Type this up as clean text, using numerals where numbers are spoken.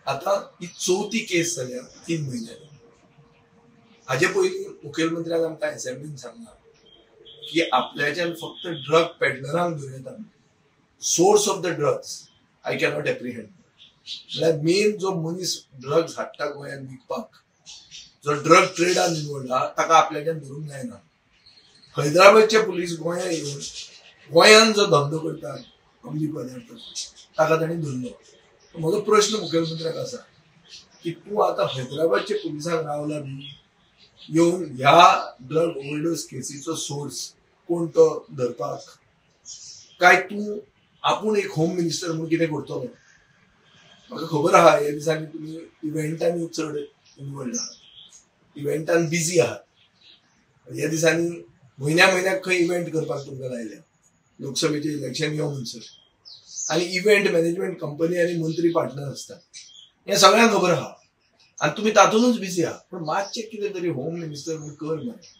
आता ही चौथी केस जाल्या 3 म्हयन्यांनी. हाजे पयलीं मुखेलमंत्र्यान आमकां असेंब्लीन सांगला की आपल्याच्यान फक्त ड्रग पेडलरांक धरयता. Source of the drugs I cannot apprehend. म्हळ्यार मेन जो मनीस ड्रग्स हाडटा गोंयांत विकपाक, जो ड्रग ट्रेडान इन्वॉल्ड आहा, ताका आपल्याच्यान धरूंक जायना. हैदराबादचे पुलीस गोंयांत येवन गोंयांत जो धंदो करता अंमली पदार्थ ताका तांणी धरलो. म्हजो प्रश्न मुखेलमंत्र्याक आसा की तूं आतां हैदराबादचे पुलिसांक रावला बी येवन ह्या ड्रग ओव्हरडोस केसीचो सोर्स कोण तो धरपाक, काय तूं आपूण एक होम मिनिस्टर म्हणून कितें करतलो? म्हाका खबर आहा ह्या दिसांनी तुमी इव्हेंटांनी चड इन्वॉल्ड आहात, इव्हेंटान बिजी आहात. ह्या दिसांनी म्हयन्याक खंय इव्हेंट करपाक तुमकां लायल्या लोकसभेचें इलेक्शन यो म्हणसर, आनी इव्हेंट मॅनेजमेंट कंपनी आनी मंत्री पार्टनर आसतात. हें सगळ्यांक खबर आहा आनी तुमी तातूंतच बिजी आहात. पूण मातशें कितें तरी होम मिनिस्टर म्हूण कर मरे.